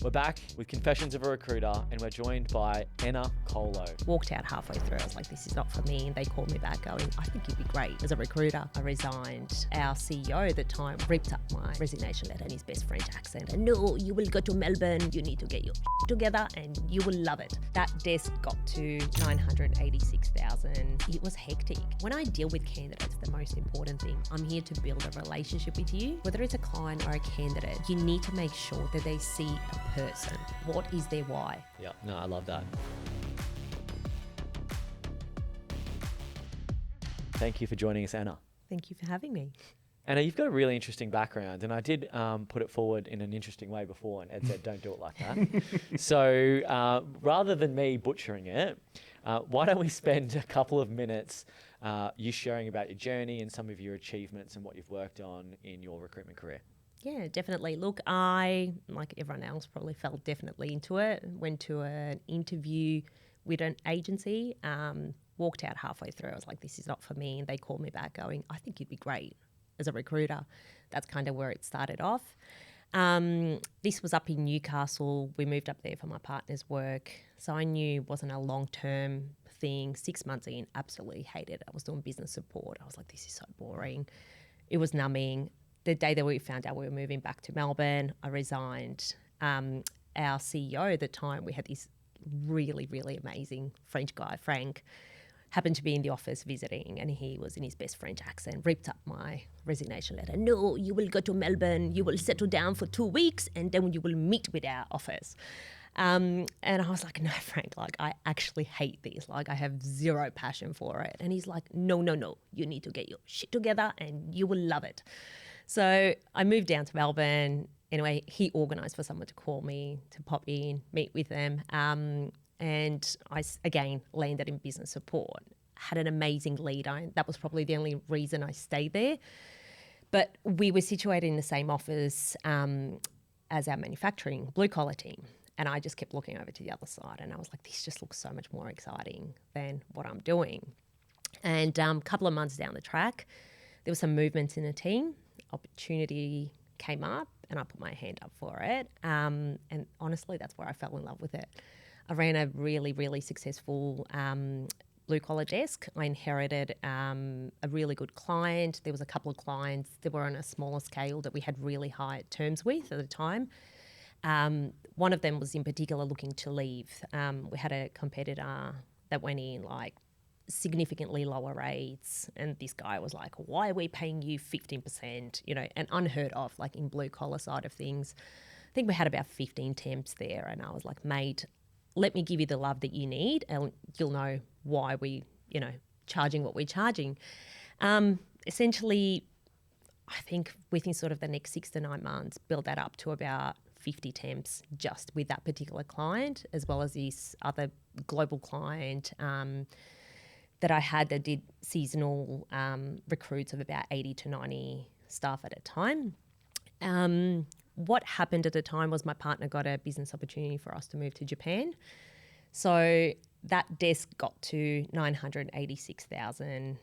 We're back with Confessions of a Recruiter and we're joined by Ena Colo. Walked out halfway through. I was like, this is not for me. And they called me back going, I think you'd be great as a recruiter. I resigned. Our CEO at the time ripped up my resignation letter in his best French accent. And no, you will go to Melbourne. You need to get your together and you will love it. That desk got to 986,000. It was hectic. When I deal with candidates, the most important thing, I'm here to build a relationship with you. Whether it's a client or a candidate, you need to make sure that they see a person. What is their why? Yeah, no, I love that. Thank you for joining us, Ena. Thank you for having me. Ena, you've got a really interesting background, and I did put it forward in an interesting way before, and Ed said, don't do it like that. So rather than me butchering it, why don't we spend a couple of minutes you sharing about your journey and some of your achievements and what you've worked on in your recruitment career? Yeah, definitely. Look, I, like everyone else, probably fell definitely into it. Went to an interview with an agency, walked out halfway through. I was like, this is not for me. And they called me back going, I think you'd be great as a recruiter. That's kind of where it started off. This was up in Newcastle. We moved up there for my partner's work. So I knew it wasn't a long-term thing. 6 months in, absolutely hated it. I was doing business support. I was like, this is so boring. It was numbing. The day that we found out we were moving back to Melbourne, I resigned. Our CEO at the time, we had this really, really amazing French guy, Frank, happened to be in the office visiting, and he was in his best French accent, ripped up my resignation letter. No, you will go to Melbourne, you will settle down for 2 weeks, and then you will meet with our office. And I was like, no, Frank, like, I actually hate this. Like, I have zero passion for it. And he's like, no, you need to get your shit together and you will love it. So I moved down to Melbourne. Anyway, he organised for someone to call me, to pop in, meet with them. And I, again, landed in business support. Had an amazing leader. That was probably the only reason I stayed there. But we were situated in the same office as our manufacturing blue-collar team. And I just kept looking over to the other side and I was like, this just looks so much more exciting than what I'm doing. And a couple of months down the track, there was some movements in the team. Opportunity came up and I put my hand up for it. And honestly, that's where I fell in love with it. I ran a really, really successful blue-collar desk. I inherited a really good client. There was a couple of clients that were on a smaller scale that we had really high terms with at the time. One of them was in particular looking to leave. We had a competitor that went in like significantly lower rates, and this guy was like, why are we paying you 15%, and unheard of, like in blue collar side of things. I think we had about 15 temps there, and I was like, mate, let me give you the love that you need and you'll know why we, charging what we're charging. Essentially, I think within sort of the next 6 to 9 months, build that up to about 50 temps just with that particular client, as well as this other global client that I had that did seasonal recruits of about 80 to 90 staff at a time. What happened at the time was my partner got a business opportunity for us to move to Japan. So that desk got to 986,000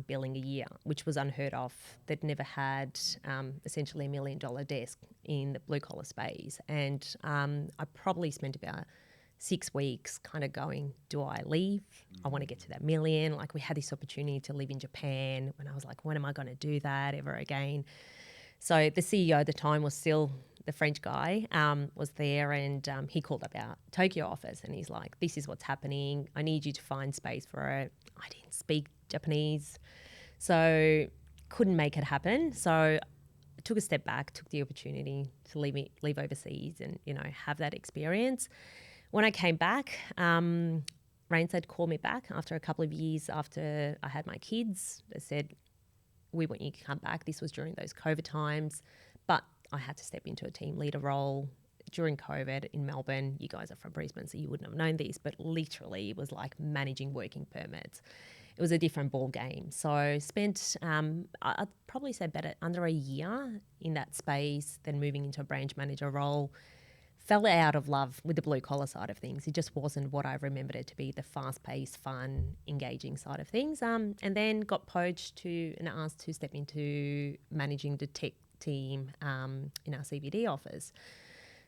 billing a year, which was unheard of. They'd never had essentially $1 million desk in the blue collar space. And I probably spent about 6 weeks kind of going, do I leave? I want to get to that million. Like, we had this opportunity to live in Japan when I was like, when am I going to do that ever again? So the CEO at the time was still the French guy, was there, and he called up our Tokyo office and he's like, this is what's happening. I need you to find space for it. I didn't speak Japanese, so couldn't make it happen. So I took a step back, took the opportunity to leave overseas and, have that experience. When I came back, Randstad called me back after a couple of years after I had my kids. They said, we want you to come back. This was during those COVID times, but I had to step into a team leader role during COVID in Melbourne. You guys are from Brisbane, so you wouldn't have known this, but literally it was like managing working permits. It was a different ball game. So spent, I'd probably say better under a year in that space, then moving into a branch manager role. Fell out of love with the blue collar side of things. It just wasn't what I remembered it to be, the fast-paced, fun, engaging side of things. And then got poached to and asked to step into managing the tech team in our CBD office.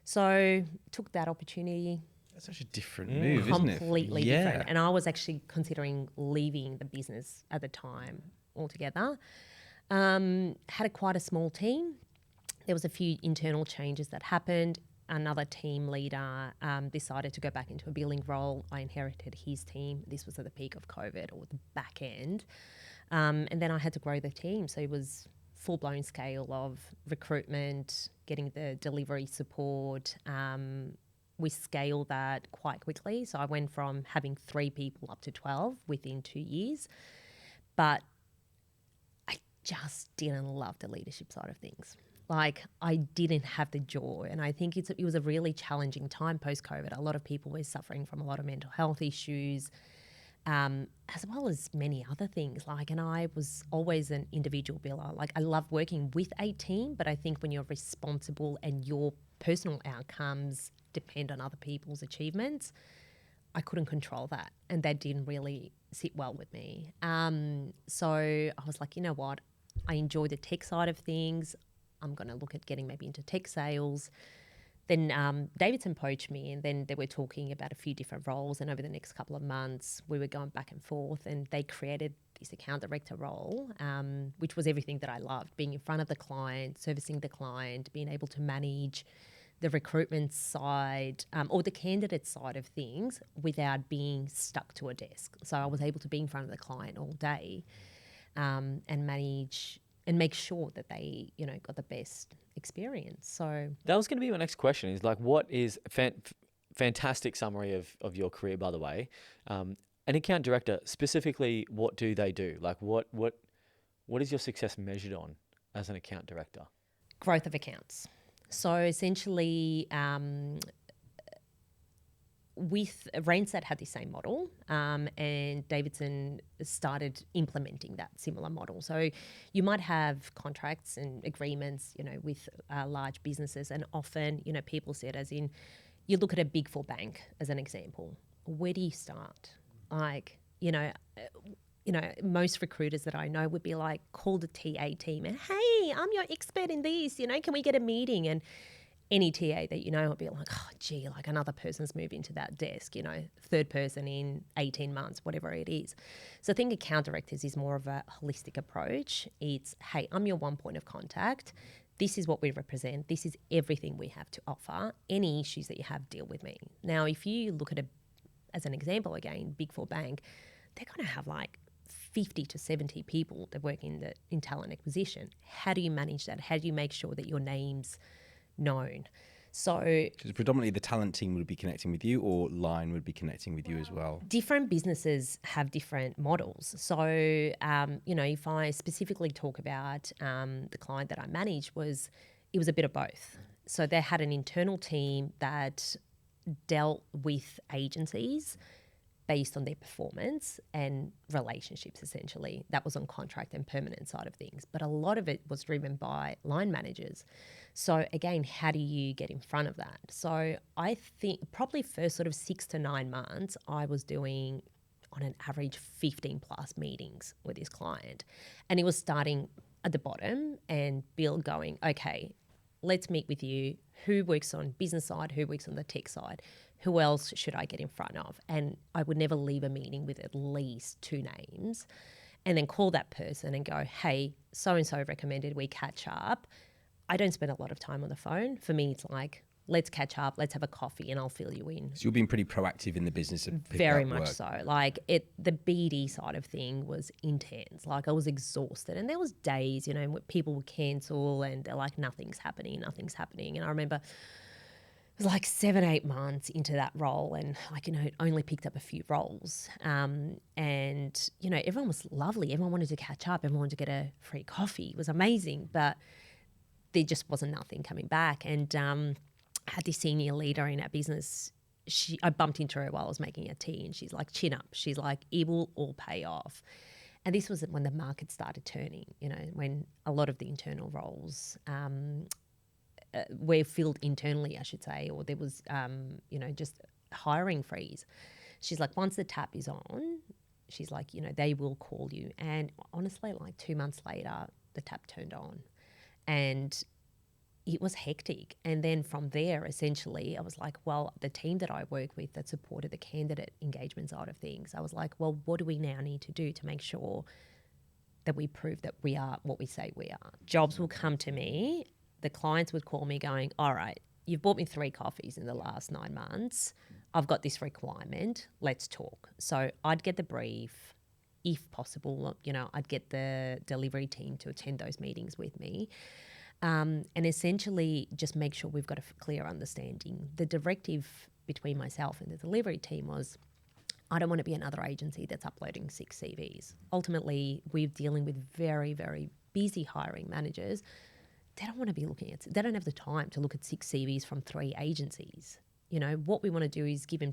So took that opportunity. That's such a different move, isn't it? Completely different. And I was actually considering leaving the business at the time altogether. Had quite a small team. There was a few internal changes that happened. Another team leader decided to go back into a billing role. I inherited his team. This was at the peak of COVID, or the back end. And then I had to grow the team. So it was full-blown scale of recruitment, getting the delivery support. We scaled that quite quickly. So I went from having 3 people up to 12 within 2 years. But I just didn't love the leadership side of things. Like, I didn't have the joy. And I think it was a really challenging time post-COVID. A lot of people were suffering from a lot of mental health issues, as well as many other things. Like, and I was always an individual biller. Like, I love working with a team, but I think when you're responsible and your personal outcomes depend on other people's achievements, I couldn't control that. And that didn't really sit well with me. So I was like, you know what? I enjoy the tech side of things. I'm going to look at getting maybe into tech sales. Then Davidson poached me, and then they were talking about a few different roles. And over the next couple of months, we were going back and forth, and they created this account director role, which was everything that I loved, being in front of the client, servicing the client, being able to manage the recruitment side or the candidate side of things without being stuck to a desk. So I was able to be in front of the client all day and manage and make sure that they, got the best experience. So that was going to be my next question. Is like, what is fantastic summary of your career, by the way. An account director, specifically, what do they do? Like, what is your success measured on as an account director? Growth of accounts. So essentially, with Randstad had the same model, and Davidson started implementing that similar model. So you might have contracts and agreements, with large businesses, and often, people see it as in, you look at a Big Four bank as an example. Where do you start? Like, most recruiters that I know would be like, call the TA team and, hey, I'm your expert in this, can we get a meeting? And any TA that would be like, oh, gee, like another person's moved into that desk, third person in 18 months, whatever it is. So I think account directors is more of a holistic approach. It's, hey, I'm your one point of contact. This is what we represent. This is everything we have to offer. Any issues that you have, deal with me. Now, if you look at as an example again, Big Four bank, they're going to have like 50 to 70 people that work in talent acquisition. How do you manage that? How do you make sure that your name's known? So because predominantly the talent team would be connecting with you, or line would be connecting with you as well? Different businesses have different models. So, if I specifically talk about the client that I managed, it was a bit of both. So they had an internal team that dealt with agencies based on their performance and relationships, essentially. That was on contract and permanent side of things. But a lot of it was driven by line managers. So again, how do you get in front of that? So I think probably first sort of 6 to 9 months, I was doing on an average 15 plus meetings with this client. And it was starting at the bottom and Bill going, okay, let's meet with you. Who works on business side? Who works on the tech side? Who else should I get in front of? And I would never leave a meeting with at least 2 names, and then call that person and go, hey, so-and-so recommended we catch up. I don't spend a lot of time on the phone. For me, it's like, let's catch up, let's have a coffee, and I'll fill you in. So you're being pretty proactive in the business of very much so. Like the BD side of thing was intense. Like I was exhausted, and there was days, when people would cancel and they're like, nothing's happening. And I remember it was like 7-8 months into that role, and only picked up a few roles. And everyone was lovely. Everyone wanted to catch up. Everyone wanted to get a free coffee. It was amazing, but there just wasn't nothing coming back. And I had this senior leader in our business. I bumped into her while I was making a tea, and she's like, chin up. She's like, it will all pay off. And this was when the market started turning, when a lot of the internal roles were filled internally, I should say, or there was, just hiring freeze. She's like, once the tap is on, she's like, they will call you. And honestly, like 2 months later, the tap turned on. And it was hectic. And then from there, essentially, I was like, well, the team that I work with that supported the candidate engagement side of things, I was like, well, what do we now need to do to make sure that we prove that we are what we say we are? Jobs will come to me. The clients would call me going, all right, you've bought me 3 coffees in the last 9 months. I've got this requirement. Let's talk. So I'd get the brief. If possible, I'd get the delivery team to attend those meetings with me. And essentially just make sure we've got a clear understanding. The directive between myself and the delivery team was, I don't want to be another agency that's uploading 6 CVs. Ultimately, we're dealing with very, very busy hiring managers. They don't want to be they don't have the time to look at 6 CVs from 3 agencies. What we want to do is give them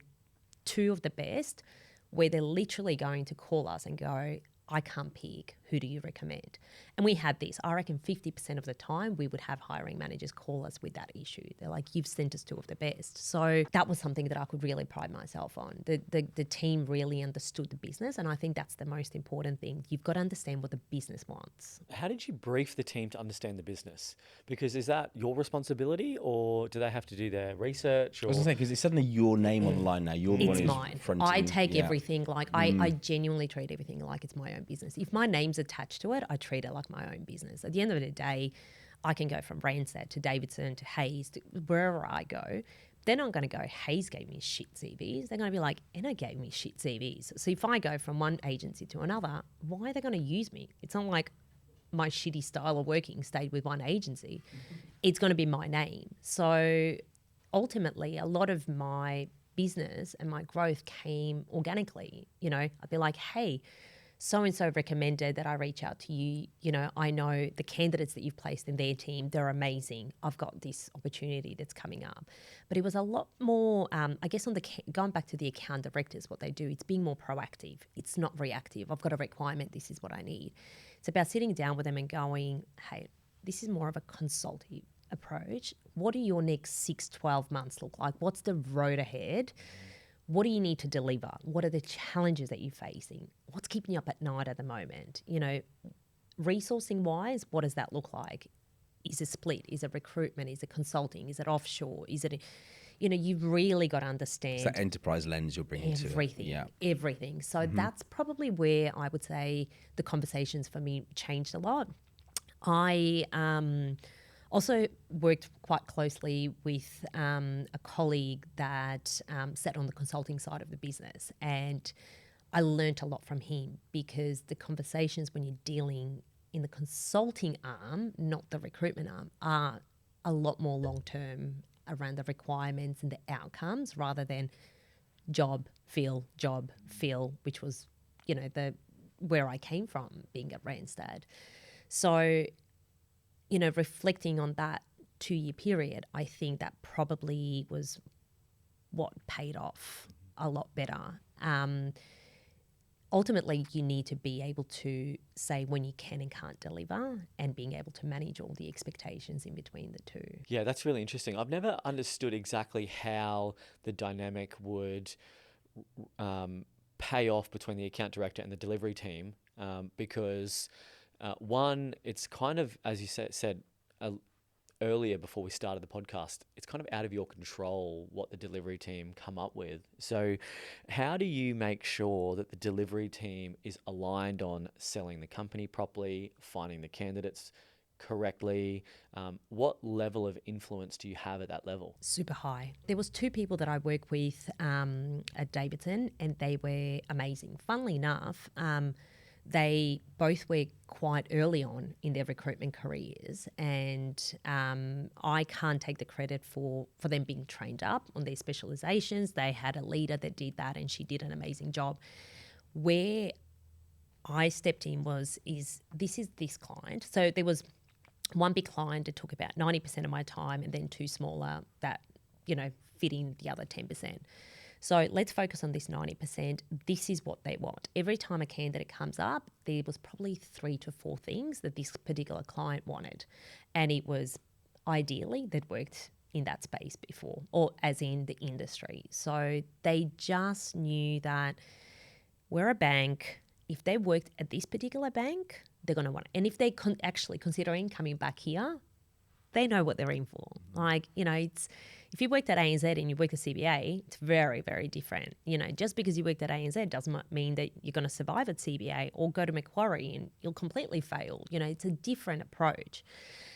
2 of the best, where they're literally going to call us and go, I can't pick. Who do you recommend? And we had this. I reckon 50% of the time we would have hiring managers call us with that issue. They're like, you've sent us 2 of the best. So that was something that I could really pride myself on. The team really understood the business, and I think that's the most important thing. You've got to understand what the business wants. How did you brief the team to understand the business? Because is that your responsibility, or do they have to do their research? Or? I was going to say, because it's suddenly your name on the line now. You're the one It's who's mine. fronting. I take everything I genuinely treat everything like it's my own business. If my name's attached to it, I treat it like my own business. At the end of the day, I can go from Randstad to Davidson to Hayes to wherever I go. They're not going to go, Hayes gave me shit CVs. They're going to be like, Ena gave me shit CVs. So if I go from one agency to another, why are they going to use me? It's not like my shitty style of working stayed with one agency. It's going to be my name. So ultimately, a lot of my business and my growth came organically. I'd be like, hey, so-and-so recommended that I reach out to you. I know the candidates that you've placed in their team, they're amazing. I've got this opportunity that's coming up. But it was a lot more, I guess, going back to the account directors, what they do, it's being more proactive. It's not reactive. I've got a requirement. This is what I need. It's about sitting down with them and going, hey, this is more of a consultative approach. What do your next 6-12 months look like? What's the road ahead? What do you need to deliver? What are the challenges that you're facing? What's keeping you up at night at the moment? Resourcing wise, what does that look like? Is it split? Is it recruitment? Is it consulting? Is it offshore? Is it, you've really got to understand. It's that enterprise lens you're bringing to it. Everything. So that's probably where I would say the conversations for me changed a lot. I also worked quite closely with a colleague that sat on the consulting side of the business, and I learnt a lot from him, because the conversations when you're dealing in the consulting arm, not the recruitment arm, are a lot more long-term around the requirements and the outcomes, rather than job, fill, which was, where I came from, being at Randstad. So, reflecting on that 2-year period, I think that probably was what paid off a lot better. Ultimately, you need to be able to say when you can and can't deliver, and being able to manage all the expectations in between the two. Yeah, that's really interesting. I've never understood exactly how the dynamic would pay off between the account director and the delivery team, because one, it's kind of, as you said earlier before we started the podcast, it's kind of out of your control what the delivery team come up with. So how do you make sure that the delivery team is aligned on selling the company properly, finding the candidates correctly? What level of influence do you have at that level? Super high. There was 2 people that I work with at Davidson, and they were amazing. Funnily enough, they both were quite early on in their recruitment careers, and I can't take the credit for them being trained up on their specializations. They had a leader that did that, and she did an amazing job. Where I stepped in is this client. So there was one big client that took about 90% of my time, and then 2 smaller that, fit in the other 10%. So let's focus on this 90%. This is what they want. Every time a candidate comes up, there was probably 3 to 4 things that this particular client wanted. And it was ideally they'd worked in that space before, or as in the industry. So they just knew that we're a bank. If they worked at this particular bank, they're going to want it. And if they actually considering coming back here, they know what they're in for. Like, it's if you worked at ANZ and you worked at CBA, it's very, very different. Just because you worked at ANZ doesn't mean that you're going to survive at CBA or go to Macquarie and you'll completely fail. It's a different approach.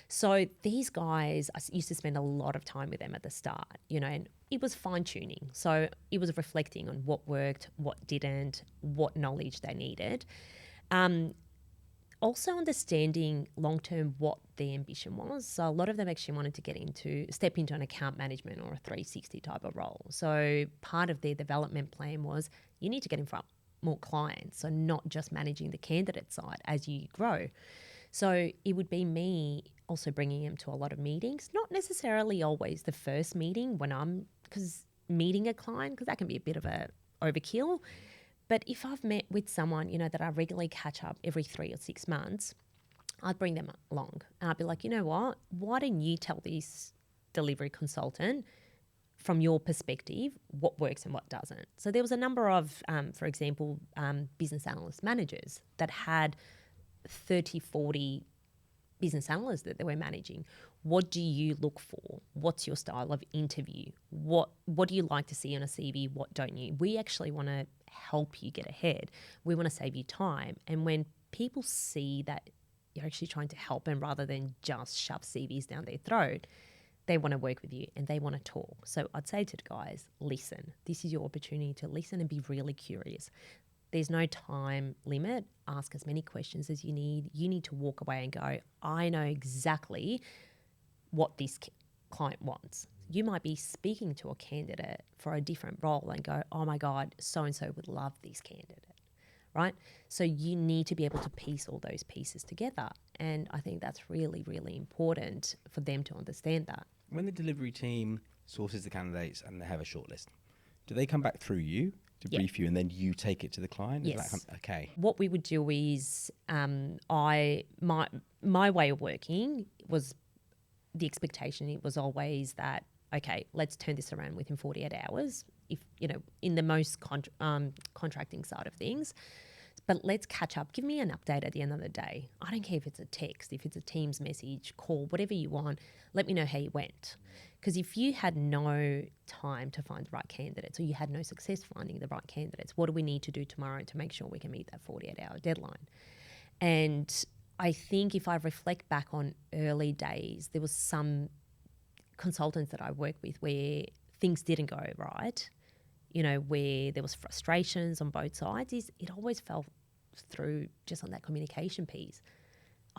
So these guys, I used to spend a lot of time with them at the start, and it was fine-tuning. So it was reflecting on what worked, what didn't, what knowledge they needed. Also understanding long-term what their ambition was. So a lot of them actually wanted to step into an account management or a 360 type of role. So part of their development plan was you need to get in front more clients, so not just managing the candidate side as you grow. So it would be me also bringing him to a lot of meetings, not necessarily always the first meeting because meeting a client, because that can be a bit of a overkill. But if I've met with someone, that I regularly catch up every 3 or 6 months, I'd bring them along. And I'd be like, you know what? Why don't you tell this delivery consultant from your perspective what works and what doesn't? So there was a number of, for example, business analyst managers that had 30, 40 business analysts that they were managing. What do you look for? What's your style of interview? What do you like to see on a CV? What don't you? We actually want to help you get ahead. We want to save you time. And when people see that you're actually trying to help them rather than just shove CVs down their throat, they want to work with you and they want to talk. So I'd say to the guys, listen. This is your opportunity to listen and be really curious. There's no time limit. Ask as many questions as you need. You need to walk away and go, I know exactly what this client wants. You might be speaking to a candidate for a different role and go, oh my God, so-and-so would love this candidate, right? So you need to be able to piece all those pieces together. And I think that's really, really important for them to understand that. When the delivery team sources the candidates and they have a shortlist, do they come back through you to brief you and then you take it to the client? Yes. Okay. What we would do is my way of working was the expectation. It was always that, okay, let's turn this around within 48 hours, if in the most contracting side of things. But let's catch up. Give me an update at the end of the day. I don't care if it's a text, if it's a Teams message, call, whatever you want. Let me know how you went. Because if you had no time to find the right candidates or you had no success finding the right candidates, what do we need to do tomorrow to make sure we can meet that 48-hour deadline? And I think if I reflect back on early days, there was some consultants that I worked with where things didn't go right, where there was frustrations on both sides. It always fell through just on that communication piece.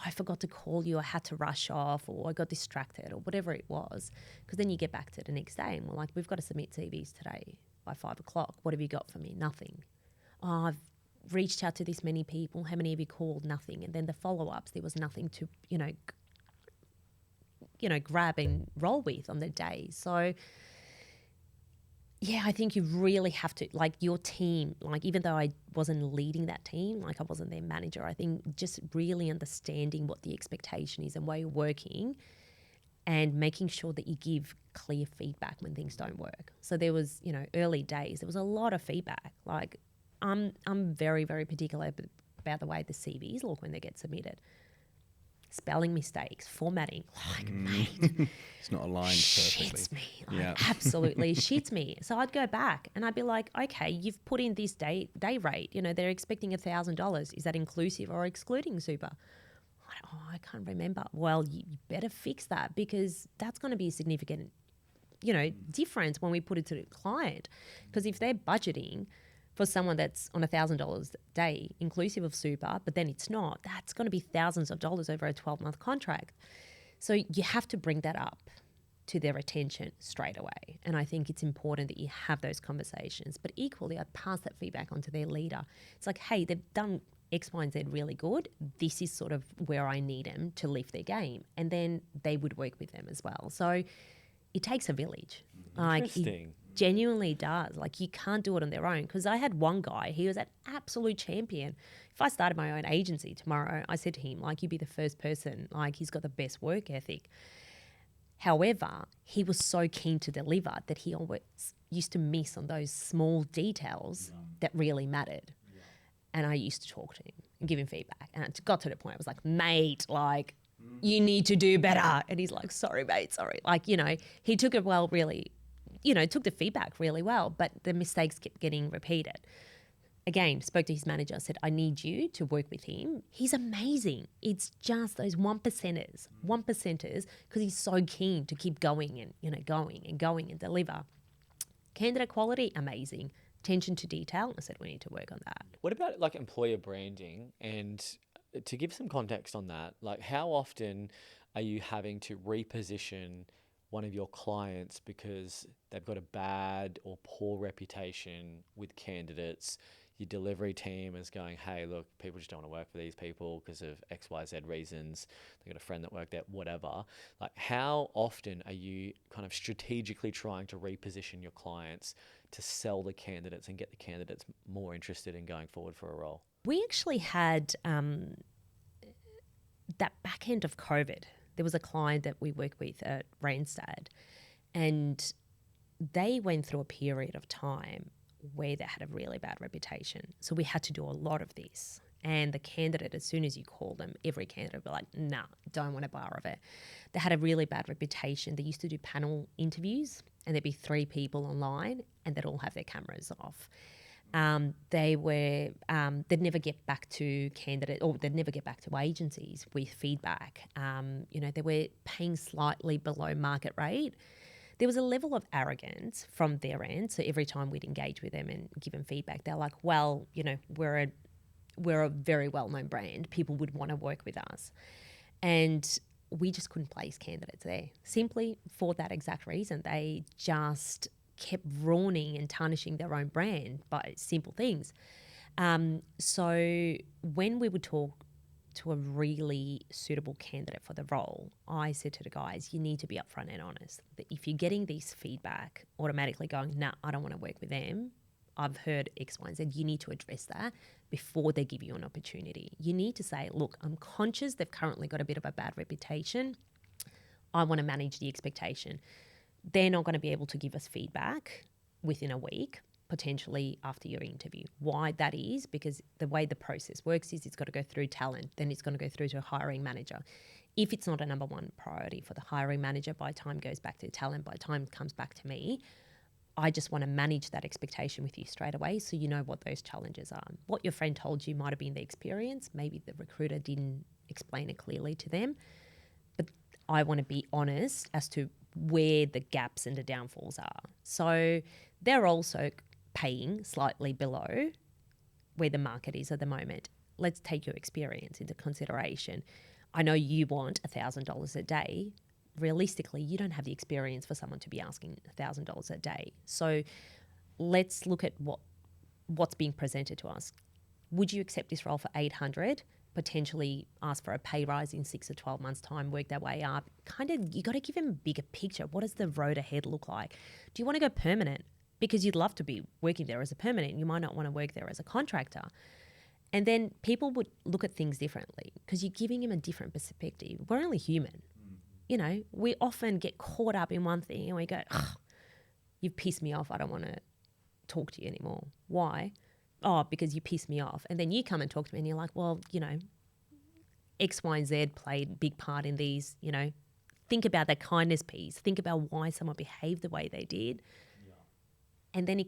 I forgot to call you, I had to rush off, or I got distracted, or whatever it was. Because then you get back to the next day and we're like, we've got to submit CVs today by 5 o'clock. What have you got for me? Nothing. Oh, I've reached out to this many people. How many have you called? Nothing. And then the follow-ups, there was nothing to, grab and roll with on the day. So yeah, I think you really have to, like your team, like even though I wasn't leading that team, like I wasn't their manager, I think just really understanding what the expectation is and where you're working and making sure that you give clear feedback when things don't work. So there was, early days, there was a lot of feedback. Like I'm very, very particular about the way the CVs look when they get submitted. Spelling mistakes, formatting, mate. It's not aligned perfectly. Shits me. Absolutely shits me. So I'd go back and I'd be like, okay, you've put in this day rate. They're expecting $1,000. Is that inclusive or excluding super? I can't remember. Well, you better fix that because that's going to be a significant, difference when we put it to the client. Because if they're budgeting for someone that's on $1,000 a day, inclusive of super, but then it's not, that's going to be thousands of dollars over a 12-month contract. So you have to bring that up to their attention straight away. And I think it's important that you have those conversations. But equally, I'd pass that feedback on to their leader. It's like, hey, they've done X, Y, and Z really good. This is sort of where I need them to lift their game. And then they would work with them as well. So it takes a village. Interesting. Genuinely does. Like you can't do it on their own. Because I had one guy, he was an absolute champion. If I started my own agency tomorrow, I said to him, like, you'd be the first person. Like, he's got the best work ethic. However, he was so keen to deliver that he always used to miss on those small details that really mattered. And I used to talk to him and give him feedback. And it got to the point I was like, mate, like, You need to do better. And he's like, sorry, mate, sorry. Like, he took it took the feedback really well, but the mistakes kept getting repeated. Again, spoke to his manager, said, I need you to work with him. He's amazing. It's just those one percenters, because he's so keen to keep going and, going and deliver. Candidate quality, amazing. Attention to detail, I said, we need to work on that. What about like employer branding? And to give some context on that, like how often are you having to reposition one of your clients because they've got a bad or poor reputation with candidates? Your delivery team is going, hey, look, people just don't want to work for these people because of X, Y, Z reasons. They've got a friend that worked there, whatever. Like, how often are you kind of strategically trying to reposition your clients to sell the candidates and get the candidates more interested in going forward for a role? We actually had that back end of COVID. There was a client that we work with at Randstad, and they went through a period of time where they had a really bad reputation. So we had to do a lot of this. And the candidate, as soon as you call them, every candidate would be like, nah, don't want a bar of it. They had a really bad reputation. They used to do panel interviews, and there'd be 3 people online, and they'd all have their cameras off. They'd never get back to candidate, or they'd never get back to agencies with feedback. They were paying slightly below market rate. There was a level of arrogance from their end. So every time we'd engage with them and give them feedback, they're like, well, we're a very well-known brand. People would want to work with us. And we just couldn't place candidates there simply for that exact reason. They just kept ruining and tarnishing their own brand by simple things. So when we would talk to a really suitable candidate for the role, I said to the guys, you need to be upfront and honest. That if you're getting this feedback, automatically going, nah, I don't want to work with them, I've heard X, Y, and Z, you need to address that before they give you an opportunity. You need to say, look, I'm conscious they've currently got a bit of a bad reputation. I want to manage the expectation. They're not going to be able to give us feedback within a week, potentially after your interview. Why that is, because the way the process works is it's got to go through talent, then it's going to go through to a hiring manager. If it's not a number one priority for the hiring manager, by the time it goes back to talent, by the time it comes back to me, I just want to manage that expectation with you straight away so you know what those challenges are. What your friend told you might have been the experience. Maybe the recruiter didn't explain it clearly to them. But I want to be honest as to where the gaps and the downfalls are. So they're also paying slightly below where the market is at the moment. Let's take your experience into consideration. I know you want $1,000 a day. Realistically, you don't have the experience for someone to be asking $1,000 a day. So let's look at what's being presented to us. Would you accept this role for $800? Potentially ask for a pay rise in 6 or 12 months' time, work their way up. You got to give them a bigger picture. What does the road ahead look like? Do you want to go permanent? Because you'd love to be working there as a permanent. You might not want to work there as a contractor. And then people would look at things differently because you're giving them a different perspective. We're only human. We often get caught up in one thing and we go, you've pissed me off. I don't want to talk to you anymore. Why? Oh, because you pissed me off. And then you come and talk to me and you're like, well, X, Y, and Z played a big part in these, think about that kindness piece. Think about why someone behaved the way they did. Yeah. And then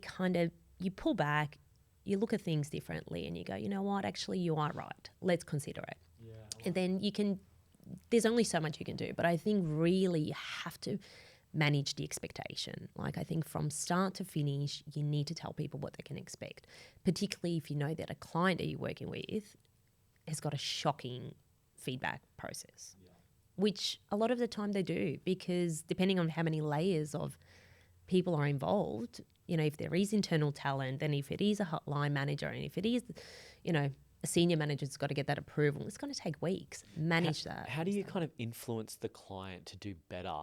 you pull back, you look at things differently and you go, you know what, actually you are right. Let's consider it. Yeah, and then there's only so much you can do. But I think really you have to manage the expectation. Like I think from start to finish, you need to tell people what they can expect, particularly if you know that a client that you're working with has got a shocking feedback process, which a lot of the time they do, because depending on how many layers of people are involved, if there is internal talent, then if it is a hotline manager and if it is, a senior manager's got to get that approval, it's going to take weeks. Manage that. How do you kind of influence the client to do better?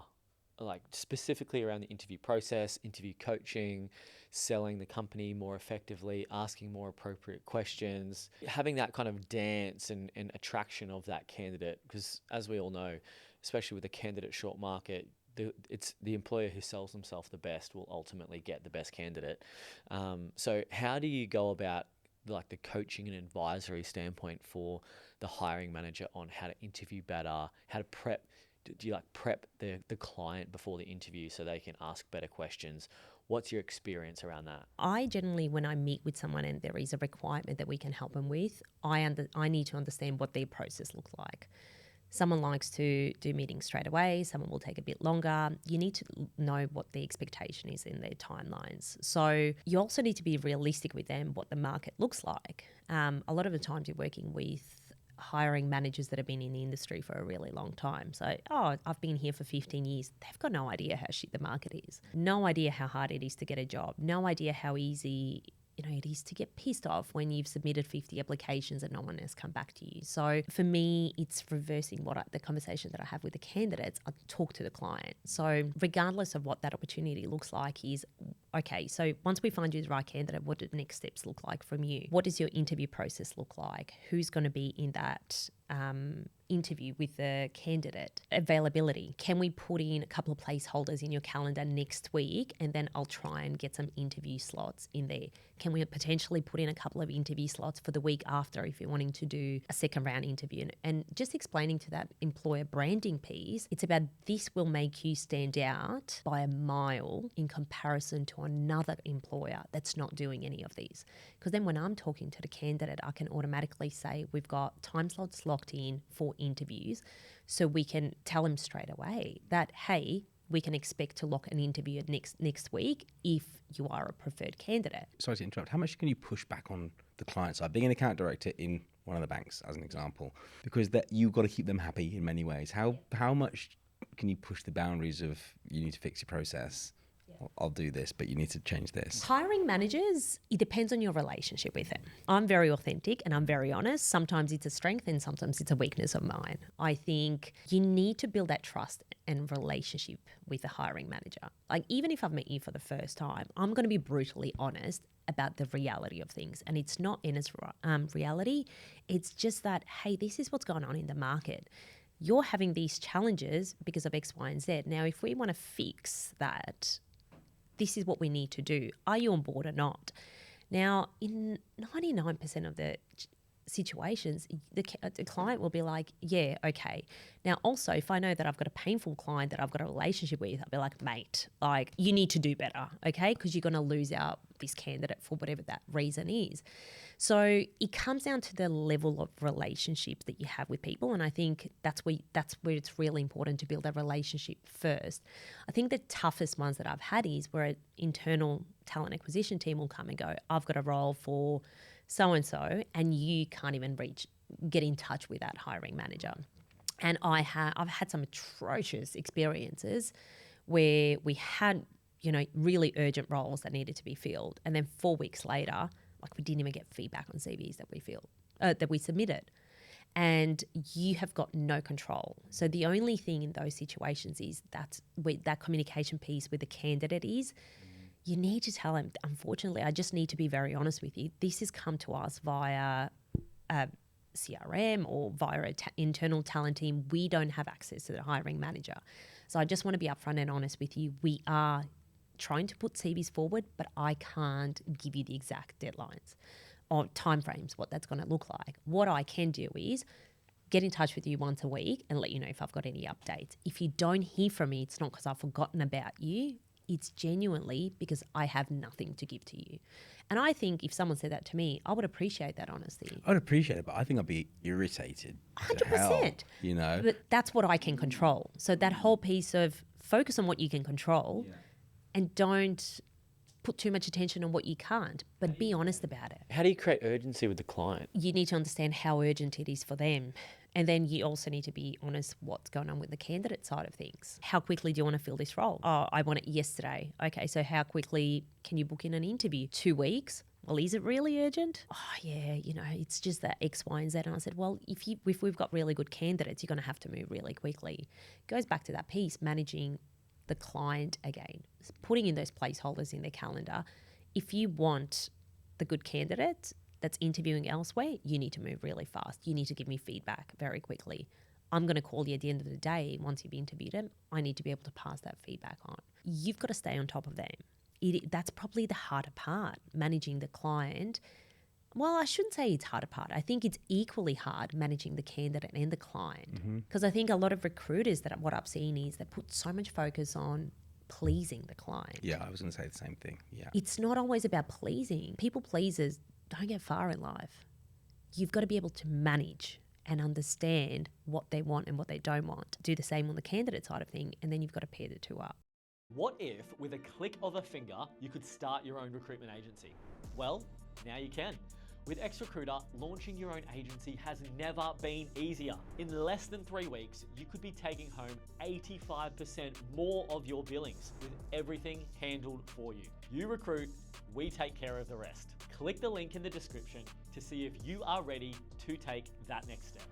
Like specifically around the interview process, interview coaching, selling the company more effectively, asking more appropriate questions, having that kind of dance and attraction of that candidate. Because as we all know, especially with a candidate short market, it's the employer who sells themselves the best will ultimately get the best candidate. So how do you go about like the coaching and advisory standpoint for the hiring manager on how to interview better, how to prep? Do you like prep the client before the interview so they can ask better questions? What's your experience around that? I generally, when I meet with someone and there is a requirement that we can help them with, I need to understand what their process looks like. Someone likes to do meetings straight away. Someone will take a bit longer. You need to know what the expectation is in their timelines. So you also need to be realistic with them, what the market looks like. A lot of the times you're working with hiring managers that have been in the industry for a really long time. So, I've been here for 15 years. They've got no idea how shit the market is. No idea how hard it is to get a job. No idea how easy it is to get pissed off when you've submitted 50 applications and no one has come back to you. So for me, it's reversing the conversation that I have with the candidates. I talk to the client. So regardless of what that opportunity looks like is, okay, so once we find you the right candidate, what do the next steps look like from you? What does your interview process look like? Who's going to be in that interview with the candidate? Availability. Can we put in a couple of placeholders in your calendar next week, and then I'll try and get some interview slots in there? Can we potentially put in a couple of interview slots for the week after if you're wanting to do a second round interview? And just explaining to that employer branding piece, it's about this will make you stand out by a mile in comparison to another employer that's not doing any of these. Because then when I'm talking to the candidate, I can automatically say we've got time slots locked in for interviews, so we can tell them straight away that, hey, we can expect to lock an interview next week if you are a preferred candidate. Sorry to interrupt. How much can you push back on the client side? Being an account director in one of the banks, as an example, because that you've got to keep them happy in many ways. How much can you push the boundaries of you need to fix your process? I'll do this, but you need to change this. Hiring managers, it depends on your relationship with them. I'm very authentic and I'm very honest. Sometimes it's a strength and sometimes it's a weakness of mine. I think you need to build that trust and relationship with the hiring manager. Like, even if I've met you for the first time, I'm going to be brutally honest about the reality of things. And it's not Ena's reality. It's just that, hey, this is what's going on in the market. You're having these challenges because of X, Y, and Z. Now, if we want to fix that, this is what we need to do. Are you on board or not? Now, in 99% of the situations, the client will be like, yeah, okay. Now, also, if I know that I've got a painful client that I've got a relationship with, I'll be like, mate, like, you need to do better, okay? Because you're going to lose out this candidate for whatever that reason is. So it comes down to the level of relationships that you have with people, and I think that's where it's really important to build a relationship first. I think the toughest ones that I've had is where an internal talent acquisition team will come and go, I've got a role for so-and-so, and you can't even get in touch with that hiring manager. And I've had some atrocious experiences where we had, really urgent roles that needed to be filled. And then 4 weeks later, we didn't even get feedback on CVs that we submitted. And you have got no control. So the only thing in those situations is that communication piece with the candidate is, you need to tell them, unfortunately, I just need to be very honest with you. This has come to us via a CRM or via an internal talent team. We don't have access to the hiring manager. So I just want to be upfront and honest with you. We are trying to put CVs forward, but I can't give you the exact deadlines or timeframes, what that's going to look like. What I can do is get in touch with you once a week and let you know if I've got any updates. If you don't hear from me, it's not because I've forgotten about you. It's genuinely because I have nothing to give to you. And I think if someone said that to me, I would appreciate that honesty. I'd appreciate it, but I think I'd be irritated. 100%. But that's what I can control. So that whole piece of focus on what you can control and don't put too much attention on what you can't, but be honest about it. How do you create urgency with the client? You need to understand how urgent it is for them. And then you also need to be honest what's going on with the candidate side of things. How quickly do you want to fill this role? Oh, I want it yesterday. Okay, so how quickly can you book in an interview? 2 weeks? Well, is it really urgent? Oh, yeah, it's just that X, Y, and Z. And I said, well, if we've got really good candidates, you're going to have to move really quickly. It goes back to that piece, managing the client again, putting in those placeholders in their calendar. If you want the good candidate that's interviewing elsewhere, you need to move really fast. You need to give me feedback very quickly. I'm going to call you at the end of the day. Once you've interviewed them, I need to be able to pass that feedback on. You've got to stay on top of them. That's probably the harder part, managing the client Well, I shouldn't say it's harder part. I think it's equally hard managing the candidate and the client. Because I think a lot of recruiters that what I've seen is they put so much focus on pleasing the client. Yeah, I was going to say the same thing. Yeah. It's not always about pleasing. People pleasers don't get far in life. You've got to be able to manage and understand what they want and what they don't want. Do the same on the candidate side of thing, and then you've got to pair the two up. What if, with a click of a finger, you could start your own recruitment agency? Well, now you can. With X-Recruiter, launching your own agency has never been easier. In less than 3 weeks, you could be taking home 85% more of your billings with everything handled for you. You recruit, we take care of the rest. Click the link in the description to see if you are ready to take that next step.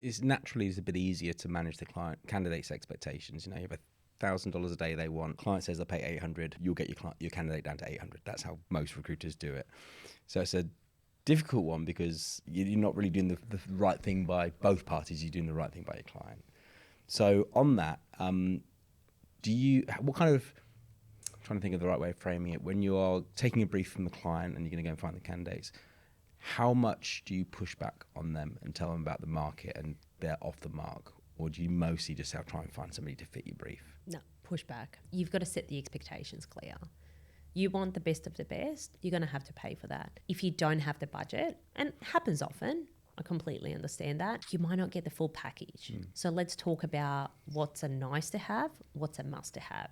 It's naturally a bit easier to manage the candidate's expectations. You know, you have $1,000 a day they want. Client says they'll pay 800. You'll get your candidate down to 800. That's how most recruiters do it. So it's a difficult one because you're not really doing the right thing by both parties. You're doing the right thing by your client. So on that, I'm trying to think of the right way of framing it. When you are taking a brief from the client and you're going to go and find the candidates, how much do you push back on them and tell them about the market and they're off the mark? Or do you mostly just try and find somebody to fit your brief? No, push back. You've got to set the expectations clear. You want the best of the best, you're going to have to pay for that. If you don't have the budget, and it happens often, I completely understand that, you might not get the full package. So let's talk about what's a nice to have, what's a must to have.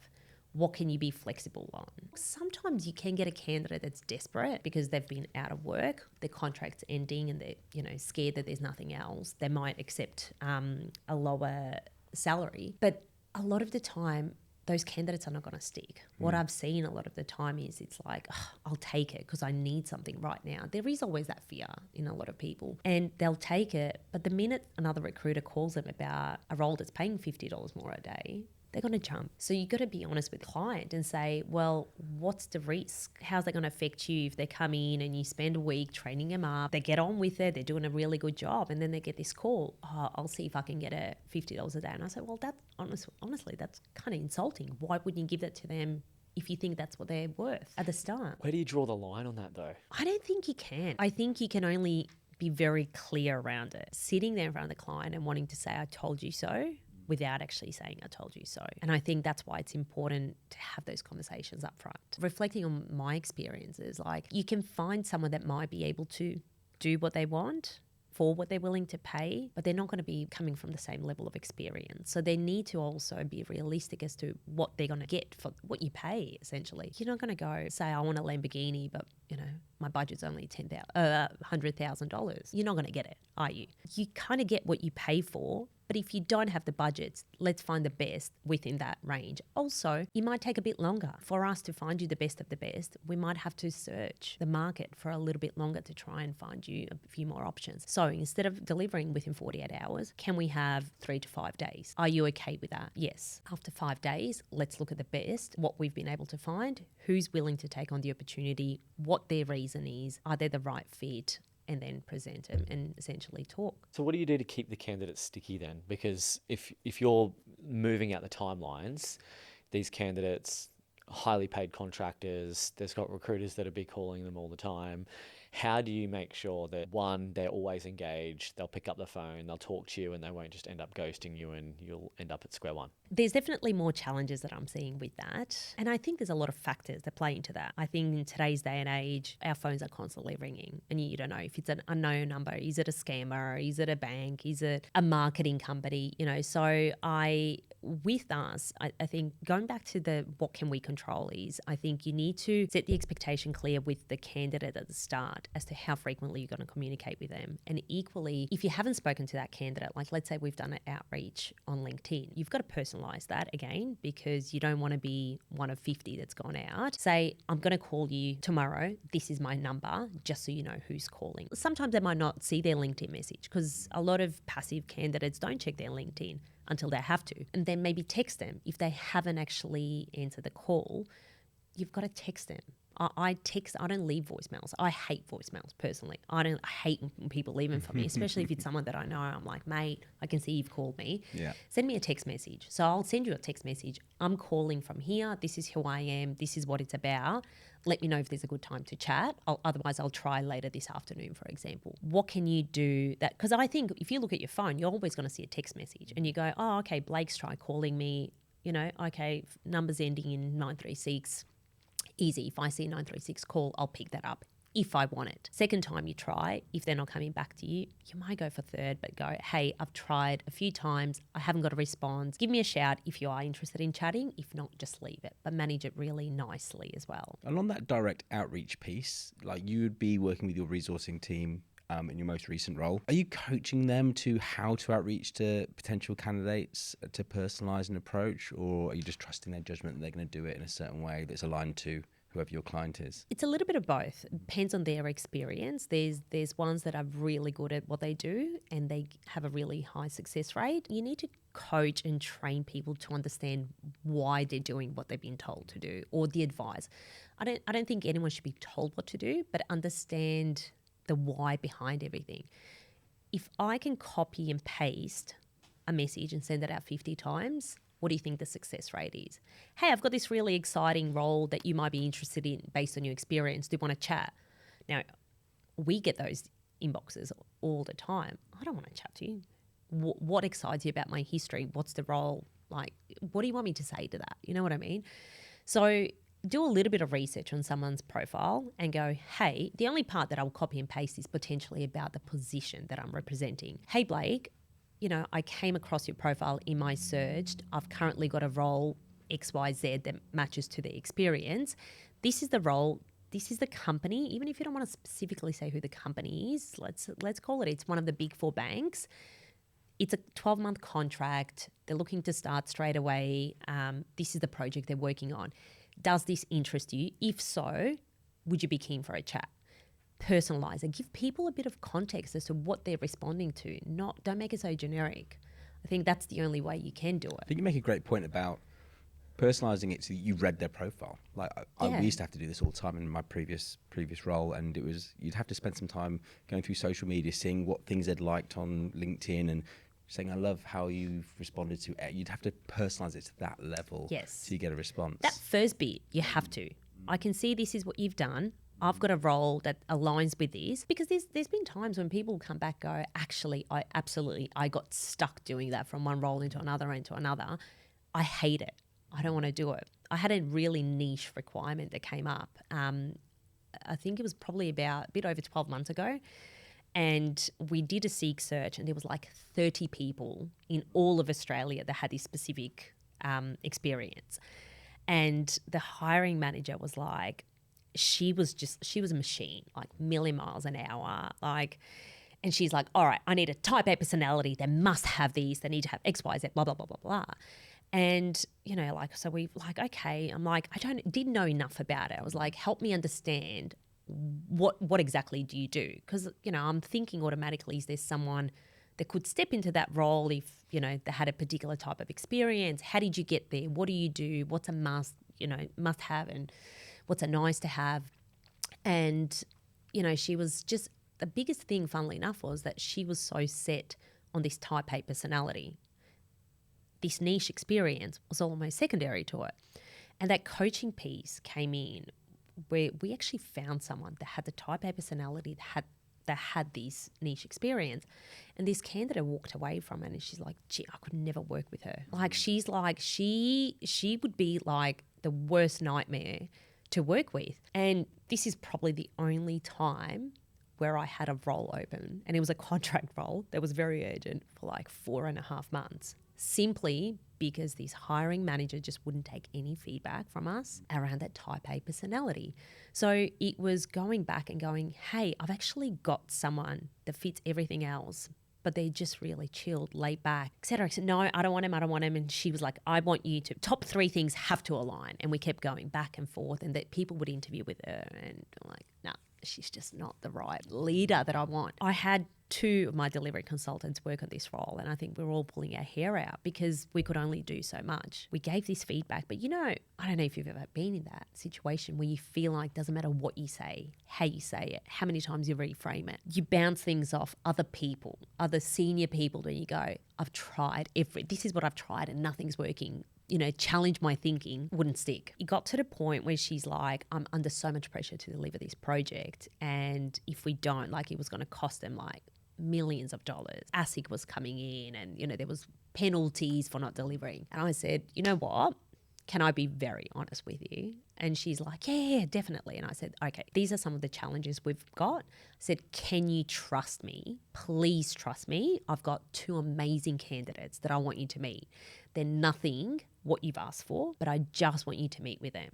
What can you be flexible on? Sometimes you can get a candidate that's desperate because they've been out of work, their contract's ending and they're scared that there's nothing else. They might accept a lower salary. But a lot of the time, those candidates are not going to stick. What I've seen a lot of the time is it's like, I'll take it because I need something right now. There is always that fear in a lot of people and they'll take it. But the minute another recruiter calls them about a role that's paying $50 more a day, they're going to jump. So you've got to be honest with the client and say, well, what's the risk? How's that going to affect you if they come in and you spend a week training them up, they get on with it, they're doing a really good job, and then they get this call, I'll see if I can get a $50 a day. And I said, well, that honestly, that's kind of insulting. Why wouldn't you give that to them if you think that's what they're worth at the start? Where do you draw the line on that though? I don't think you can. I think you can only be very clear around it. Sitting there in front of the client and wanting to say, I told you so, without actually saying, I told you so. And I think that's why it's important to have those conversations up front. Reflecting on my experiences, like you can find someone that might be able to do what they want for what they're willing to pay, but they're not going to be coming from the same level of experience. So they need to also be realistic as to what they're going to get for what you pay, essentially. You're not going to go say, I want a Lamborghini, but my budget's only $100,000. You're not going to get it, are you? You kind of get what you pay for. But if you don't have the budgets, let's find the best within that range. Also, it might take a bit longer. For us to find you the best of the best, we might have to search the market for a little bit longer to try and find you a few more options. So instead of delivering within 48 hours, can we have 3 to 5 days? Are you okay with that? Yes. After 5 days, let's look at the best, what we've been able to find, who's willing to take on the opportunity, what their reason is, are they the right fit? And then present them and essentially talk. So what do you do to keep the candidates sticky then? Because if you're moving out the timelines, these candidates, highly paid contractors, there's got recruiters that will be calling them all the time. How do you make sure that, one, they're always engaged, they'll pick up the phone, they'll talk to you, and they won't just end up ghosting you and you'll end up at square one? There's definitely more challenges that I'm seeing with that. And I think there's a lot of factors that play into that. I think in today's day and age, our phones are constantly ringing and you don't know if it's an unknown number. Is it a scammer? Is it a bank? Is it a marketing company? So with us, I think going back to the what can we control is, I think you need to set the expectation clear with the candidate at the start as to how frequently you're going to communicate with them. And equally, if you haven't spoken to that candidate, like let's say we've done an outreach on LinkedIn, you've got to personalize that again, because you don't want to be one of 50 that's gone out. Say, I'm going to call you tomorrow. This is my number, just so you know who's calling. Sometimes they might not see their LinkedIn message because a lot of passive candidates don't check their LinkedIn until they have to. And then maybe text them. If they haven't actually answered the call, you've got to text them I text. I don't leave voicemails. I hate voicemails personally. I hate when people leave them for me, especially if it's someone that I know. I'm like, mate, I can see you've called me. Yeah. Send me a text message. So I'll send you a text message. I'm calling from here. This is who I am. This is what it's about. Let me know if there's a good time to chat. Otherwise, I'll try later this afternoon, for example. What can you do that? Because I think if you look at your phone, you're always going to see a text message and you go, oh, okay, Blake's tried calling me. You know, okay, numbers ending in 936. Easy. If I see 936 call, I'll pick that up if I want it. Second time you try, if they're not coming back to you, you might go for third, but go, hey, I've tried a few times. I haven't got a response. Give me a shout if you are interested in chatting. If not, just leave it, but manage it really nicely as well. And on that direct outreach piece, like you would be working with your resourcing team in your most recent role. Are you coaching them to how to outreach to potential candidates to personalise an approach, or are you just trusting their judgment that they're going to do it in a certain way that's aligned to whoever your client is? It's a little bit of both. It depends on their experience. There's ones that are really good at what they do and they have a really high success rate. You need to coach and train people to understand why they're doing what they've been told to do, or the advice. I don't think anyone should be told what to do, but understand the why behind everything. If I can copy and paste a message and send it out 50 times, what do you think the success rate is? Hey, I've got this really exciting role that you might be interested in based on your experience. Do you want to chat? Now, we get those inboxes all the time. I don't want to chat to you. What excites you about my history? What's the role? Like, what do you want me to say to that? You know what I mean? So do a little bit of research on someone's profile and go, hey, the only part that I'll copy and paste is potentially about the position that I'm representing. Hey, Blake, you know, I came across your profile in my search. I've currently got a role XYZ that matches to the experience. This is the role. This is the company. Even if you don't want to specifically say who the company is, let's call it. It's one of the big four banks. It's a 12-month contract. They're looking to start straight away. This is the project they're working on. Does this interest you? If so, would you be keen for a chat? Personalise it. Give people a bit of context as to what they're responding to. Don't make it so generic. I think that's the only way you can do it. I think you make a great point about personalising it so that you read their profile. Like we used to have to do this all the time in my previous role, and you'd have to spend some time going through social media, seeing what things they'd liked on LinkedIn and saying, I love how you've responded to it. You'd have to personalise it to that level so you get a response. That first bit, you have to. I can see this is what you've done. I've got a role that aligns with this, because there's been times when people come back and go, actually, I got stuck doing that from one role into another. I hate it. I don't want to do it. I had a really niche requirement that came up. I think it was probably about a bit over 12 months ago. And we did a Seek search, and there was like 30 people in all of Australia that had this specific experience. And the hiring manager was like, she was a machine, like million miles an hour. And she's like, all right, I need a type A personality. They must have these. They need to have X, Y, Z, blah, blah, blah, blah, blah. And, you know, so we okay. I'm like, didn't know enough about it. I was like, help me understand what exactly do you do? Because, you know, I'm thinking automatically, is there someone that could step into that role if, you know, they had a particular type of experience? How did you get there? What do you do? What's a must have, and what's a nice to have? And, you know, she was just, the biggest thing, funnily enough, was that she was so set on this type A personality. This niche experience was almost secondary to it. And that coaching piece came in where we actually found someone that had the type A personality, that had this niche experience. And this candidate walked away from it and she's like, gee, I could never work with her. Like, she's like, she would be like the worst nightmare to work with. And this is probably the only time where I had a role open, and it was a contract role that was very urgent for like 4.5 months, simply because this hiring manager just wouldn't take any feedback from us around that type A personality. So it was going back and going, hey, I've actually got someone that fits everything else, but they're just really chilled, laid back, etc. I said, no, I don't want him. And she was like, I want you to, top 3 things have to align. And we kept going back and forth, and that people would interview with her, and I'm like, no, she's just not the right leader that I want. I had 2 of my delivery consultants work on this role, and I think we were all pulling our hair out because we could only do so much. We gave this feedback, but I don't know if you've ever been in that situation where you feel like it doesn't matter what you say, how you say it, how many times you reframe it. You bounce things off other people, other senior people, and you go, I've tried this is what I've tried and nothing's working. Challenge my thinking, wouldn't stick. It got to the point where she's like, I'm under so much pressure to deliver this project. And if we don't, it was going to cost them millions of dollars. ASIC was coming in and, there was penalties for not delivering. And I said, you know what? Can I be very honest with you? And she's like, yeah, definitely. And I said, okay, these are some of the challenges we've got. I said, can you trust me? Please trust me. I've got 2 amazing candidates that I want you to meet. They're nothing what you've asked for, but I just want you to meet with them.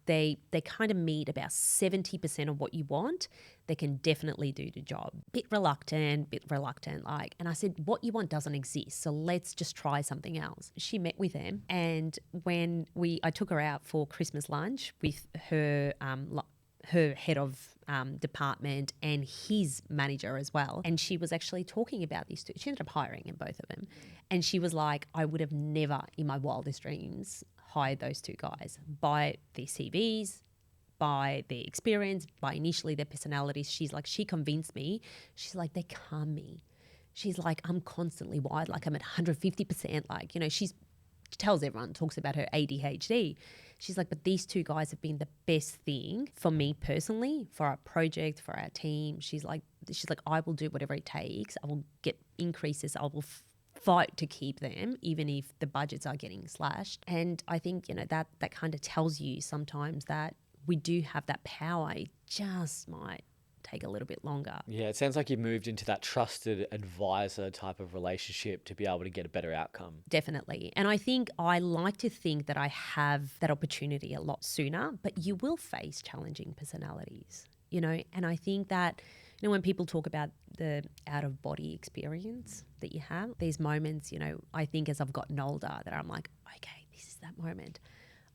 They kind of meet about 70% of what you want. They can definitely do the job. Bit reluctant. And I said, what you want doesn't exist, so let's just try something else. She met with them, and when I took her out for Christmas lunch with her head of department and his manager as well. And she was actually talking about these 2. She ended up hiring in both of them. And she was like, I would have never in my wildest dreams hired those 2 guys by their CVs, by their experience, by initially their personalities. She's like, she convinced me. She's like, they calm me. She's like, I'm constantly wired. I'm at 150%. She tells everyone, talks about her ADHD. She's like, but these 2 guys have been the best thing for me personally, for our project, for our team. She's like, I will do whatever it takes. I will get increases. I will fight to keep them, even if the budgets are getting slashed. And I think, that kind of tells you sometimes that we do have that power. It just might take a little bit longer. Yeah, it sounds like you've moved into that trusted advisor type of relationship to be able to get a better outcome. Definitely. And I think I like to think that I have that opportunity a lot sooner, but you will face challenging personalities, and I think that, when people talk about the out-of-body experience that you have, these moments, I think as I've gotten older that I'm like, okay, this is that moment.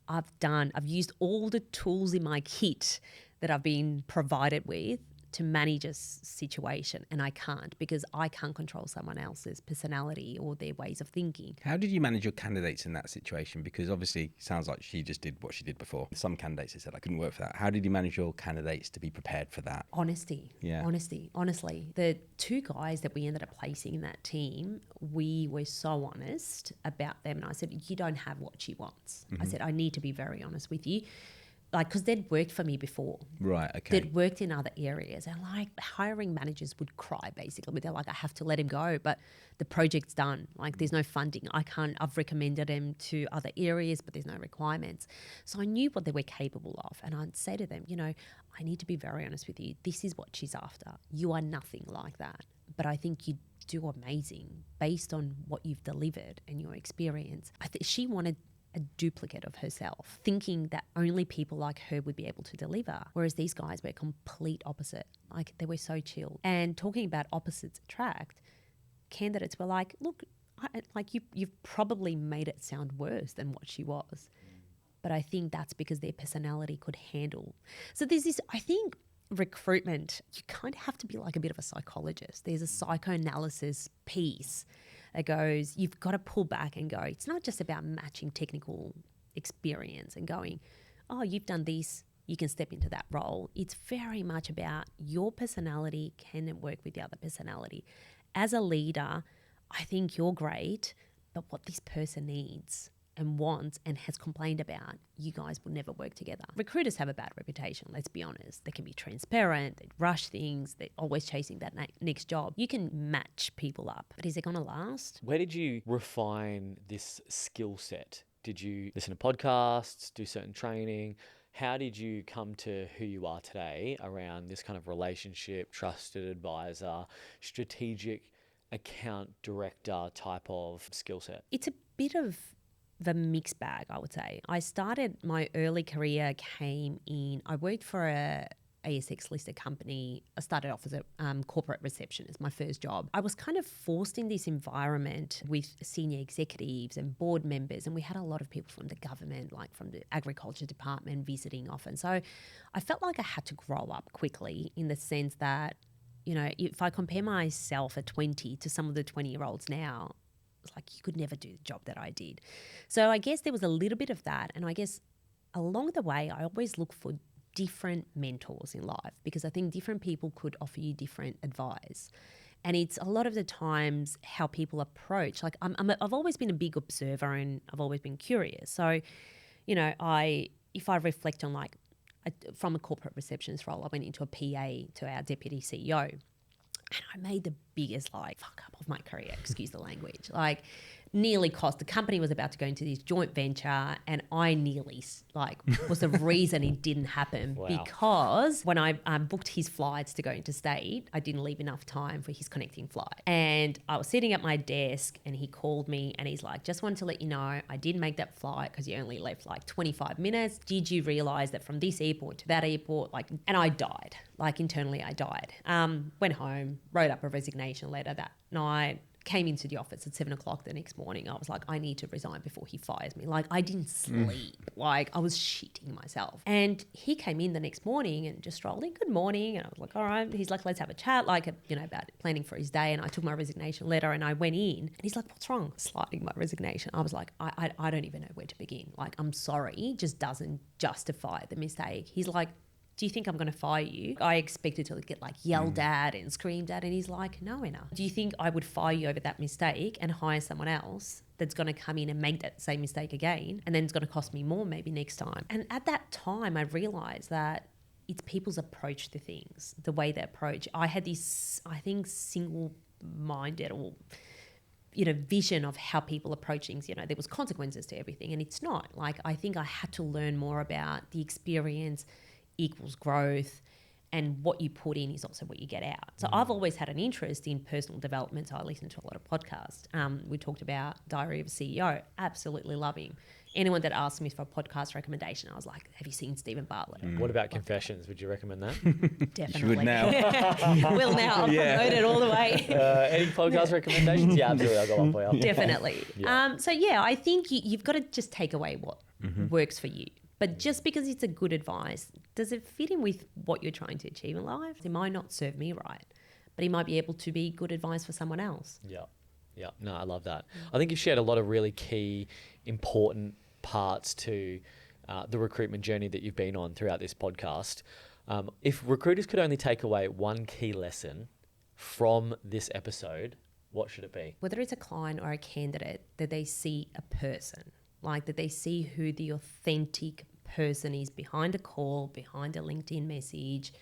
I've used all the tools in my kit that I've been provided with to manage a situation, and I can't, because I can't control someone else's personality or their ways of thinking. How did you manage your candidates in that situation? Because obviously it sounds like she just did what she did before. Some candidates have said, I couldn't work for that. How did you manage your candidates to be prepared for that? Honesty. Yeah. Honesty. Honestly, the 2 guys that we ended up placing in that team, we were so honest about them. And I said, you don't have what she wants. I said, I need to be very honest with you. Because they'd worked for me before. Right, okay. They'd worked in other areas. And hiring managers would cry basically. But they're like, I have to let him go. But the project's done. There's no funding. I've recommended him to other areas, but there's no requirements. So I knew what they were capable of. And I'd say to them, I need to be very honest with you. This is what she's after. You are nothing like that. But I think you do amazing based on what you've delivered and your experience. She wanted a duplicate of herself, thinking that only people like her would be able to deliver. Whereas these guys were complete opposite. They were so chill. And talking about opposites attract, candidates were like, look, you've probably made it sound worse than what she was. But I think that's because their personality could handle. So there's this, I think, recruitment, you kind of have to be like a bit of a psychologist. There's a psychoanalysis piece that goes, you've got to pull back and go, it's not just about matching technical experience and going, oh, you've done this, you can step into that role. It's very much about your personality can it work with the other personality. As a leader, I think you're great, but what this person needs and wants and has complained about, you guys will never work together. Recruiters have a bad reputation, let's be honest. They can be transparent, they rush things, they're always chasing that next job. You can match people up, but is it going to last? Where did you refine this skill set? Did you listen to podcasts, do certain training? How did you come to who you are today around this kind of relationship, trusted advisor, strategic account director type of skill set? It's a bit of the mixed bag, I would say. I started my early career I worked for a ASX listed company. I started off as a corporate receptionist, my first job. I was kind of forced in this environment with senior executives and board members, and we had a lot of people from the government, like from the agriculture department, visiting often. So I felt like I had to grow up quickly in the sense that, you know, if I compare myself at 20 to some of the 20-year-olds now, it's like you could never do the job that I did. So I guess there was a little bit of that. And I guess along the way, I always look for different mentors in life, because I think different people could offer you different advice. And it's a lot of the times how people approach. Like I've always been a big observer, and I've always been curious. So, you know, if I reflect on from a corporate receptionist role, I went into a PA to our deputy CEO. And I made the biggest fuck up of my career, excuse the language. Nearly cost. The company was about to go into this joint venture, and I nearly was the reason it didn't happen. Wow. Because when I booked his flights to go interstate, I didn't leave enough time for his connecting flight. And I was sitting at my desk, and he called me, and he's like, "Just wanted to let you know I didn't make that flight because you only left 25 minutes. Did you realise that from this airport to that airport?" And I died. Internally, I died. Went home, wrote up a resignation letter that night. Came into the office at 7 o'clock the next morning. I was like, I need to resign before he fires me. I didn't sleep. I was shitting myself. And he came in the next morning and just strolled in, "Good morning." And I was like, all right. He's like, "Let's have a chat," about planning for his day. And I took my resignation letter and I went in, and he's like, "What's wrong?" Sliding my resignation. I was like, I don't even know where to begin. I'm sorry, just doesn't justify the mistake. He's like, "Do you think I'm going to fire you?" I expected to get yelled at and screamed at, and he's like, "No, Ena. Do you think I would fire you over that mistake and hire someone else that's going to come in and make that same mistake again, and then it's going to cost me more maybe next time?" And at that time, I realised that it's people's approach to things, the way they approach. I had this, I think, single-minded or vision of how people approach things. There was consequences to everything, and it's not. I think I had to learn more about the experience equals growth, and what you put in is also what you get out. So I've always had an interest in personal development. So I listen to a lot of podcasts. We talked about Diary of a CEO. Absolutely loving. Anyone that asked me for a podcast recommendation, I was like, "Have you seen Stephen Bartlett?" What about Confessions? Would you recommend that? Definitely. You would now. Will now. I'll promote it all the way. Any podcast recommendations? Yeah, absolutely. I'll go on for you. Definitely. Yeah. So I think you've got to just take away what works for you. But just because it's a good advice, does it fit in with what you're trying to achieve in life? It might not serve me right, but it might be able to be good advice for someone else. Yeah. No, I love that. I think you've shared a lot of really key, important parts to the recruitment journey that you've been on throughout this podcast. If recruiters could only take away one key lesson from this episode, what should it be? Whether it's a client or a candidate, that they see a person. That they see who the authentic person is behind a call, behind a LinkedIn message,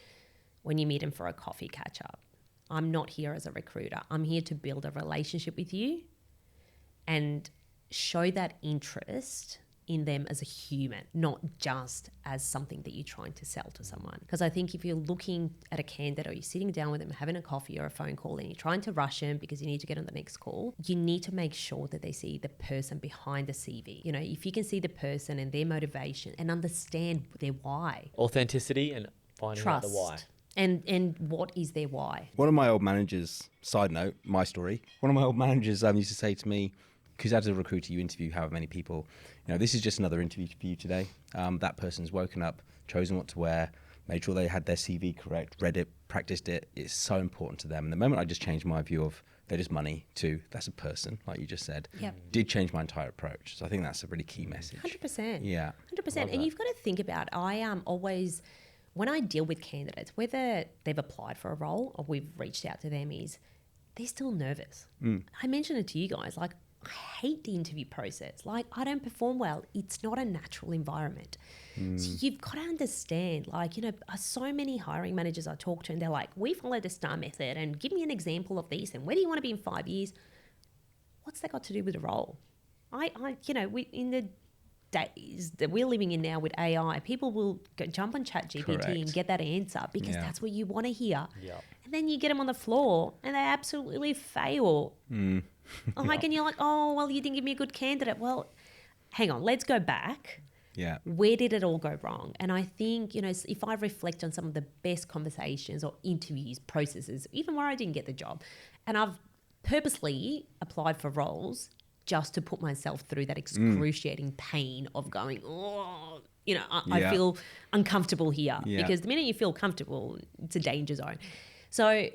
when you meet them for a coffee catch up. I'm not here as a recruiter. I'm here to build a relationship with you and show that interest in them as a human, not just as something that you're trying to sell to someone. Because I think if you're looking at a candidate, or you're sitting down with them, having a coffee or a phone call, and you're trying to rush them because you need to get on the next call, you need to make sure that they see the person behind the CV. If you can see the person and their motivation and understand their why. Authenticity and finding out Trust. the why. And what is their why? One of my old managers, side note, my story, one of my old managers used to say to me, because as a recruiter, you interview however many people, this is just another interview for you today. That person's woken up, chosen what to wear, made sure they had their CV correct, read it, practiced it. It's so important to them. And the moment I just changed my view of they're just money to that's a person, like you just said, did change my entire approach. So I think that's a really key message. 100%. Yeah. 100%. And you've got to think about, I always, when I deal with candidates, whether they've applied for a role or we've reached out to them, is they're still nervous. I mentioned it to you guys, I hate the interview process. I don't perform well. It's not a natural environment. So you've got to understand, so many hiring managers I talk to, and they're like, "We follow the STAR method, and give me an example of this, and where do you want to be in 5 years?" What's that got to do with the role? We in the days that we're living in now with AI, people will jump on ChatGPT and get that answer because that's what you want to hear. Yeah. And then you get them on the floor and they absolutely fail. And you're like, "Oh, well, you didn't give me a good candidate." Well, hang on, let's go back. Yeah. Where did it all go wrong? And I think, if I reflect on some of the best conversations or interviews, processes, even where I didn't get the job, and I've purposely applied for roles just to put myself through that excruciating pain of going, I feel uncomfortable here. Yeah. Because the minute you feel comfortable, it's a danger zone. So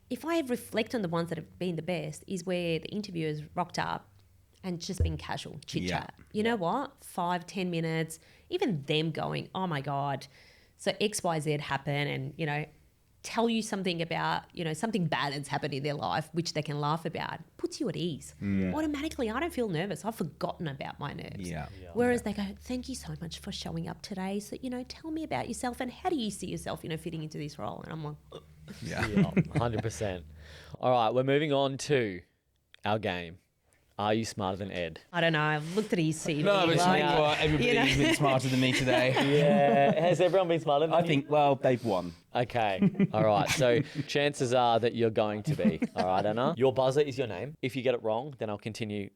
if I reflect on the ones that have been the best, is where the interviewers rocked up and just been casual, chit chat. Yeah. You know what? 5-10 minutes, even them going, oh my God, so XYZ happened, and, tell you something about, something bad that's happened in their life, which they can laugh about, puts you at ease. Automatically, I don't feel nervous. I've forgotten about my nerves. Yeah. Whereas they go, thank you so much for showing up today. So, tell me about yourself and how do you see yourself, fitting into this role? And I'm like, Yeah. 100%. All right, we're moving on to our game. Are you smarter than Ed? I don't know. I've looked at his CV. No, but like, you know what? Everybody's been smarter than me today. Yeah. Has everyone been smarter than I you? think, well, they've won. Okay. All right. So chances are that you're going to be. All right, Anna. Your buzzer is your name. If you get it wrong, then I'll continue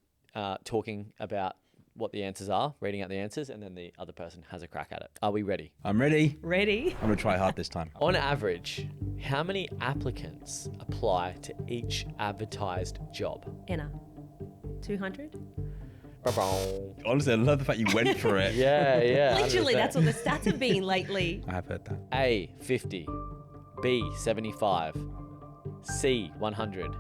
talking about what the answers are, reading out the answers, and then the other person has a crack at it. Are we ready? I'm ready. Ready? I'm going to try hard this time. On average, how many applicants apply to each advertised job? Ena, 200? Honestly, I love the fact you went for it. Yeah. Literally, 100%. that's what the stats have been lately. I have heard that. A, 50. B, 75. C, 100.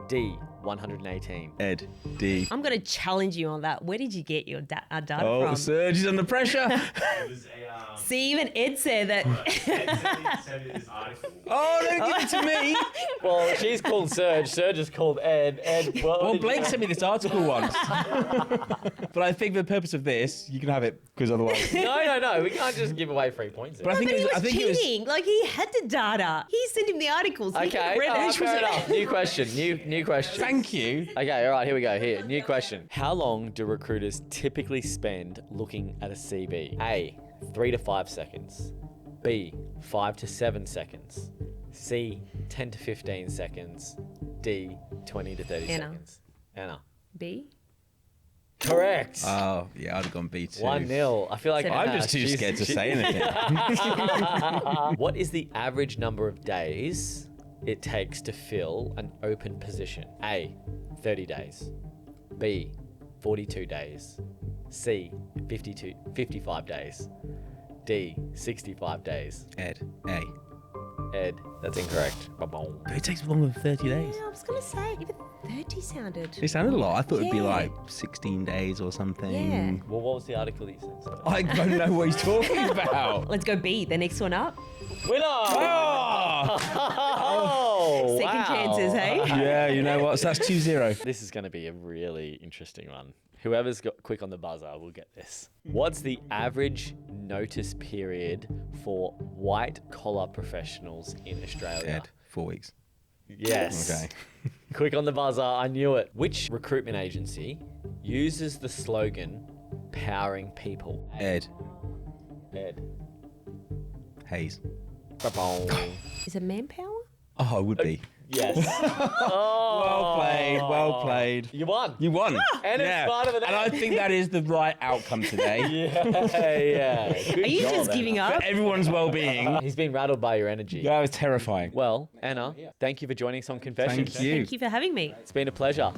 D, 118. Ed, D. I'm going to challenge you on that. Where did you get your data Oh, from? Serge is under pressure. It was a, See, even Ed said that. Ed sent me this article. Oh, don't give it to me. Well, she's called Serge. Serge is called Ed. Ed, Well, Blake sent me this article once. But I think for the purpose of this, you can have it, because otherwise... No. We can't just give away 3 points. But I think But it he was... was I think it was cheating. Like, he had the data. He sent him the articles. He could have Okay, read it. fair enough. New question. New question. Thank you. Okay, all right, here we go. Here, new question. How long do recruiters typically spend looking at a CV? A, 3 to 5 seconds. B, 5 to 7 seconds. C, 10 to 15 seconds. D, 20 to 30 Anna. seconds. Anna. B? Correct. Oh, yeah, I'd have gone B2. 1-0. I feel like Seven. I'm Anna, just too she's- scared to she- say anything. What is the average number of days it takes to fill an open position? A, 30 days. B, 42 days. C, 55 days. D, 65 days. Ed, A. Ed, that's incorrect. Ba-boom. But it takes longer than 30 days. Yeah, I was going to say, even 30 sounded. It sounded a lot. I thought it'd be Yeah. like 16 days or something. Yeah. Well, what was the article that you sent? I don't know what he's talking about. Let's go B, the next one up. Winner! Oh! Oh, Second wow. chances, hey? Yeah, you know what? So that's 2-0. This is going to be a really interesting one. Whoever's got quick on the buzzer will get this. What's the average notice period for white collar professionals in Australia? Ed, 4 weeks. Yes. Okay. Quick on the buzzer, I knew it. Which recruitment agency uses the slogan "Powering People"? Ed, Ed. Hayes. Ba-boom. Is it Manpower? Oh, it would be. Yes. Oh. Well played, well played. You won. You won. And it's smarter than And I think that is the right outcome today. Yeah. Good Are you job, just Anna. giving For up? everyone's well-being. He's been rattled by your energy. That was terrifying. Well, Anna, thank you for joining us on Confessions. Thank you. Thank you for having me. It's been a pleasure.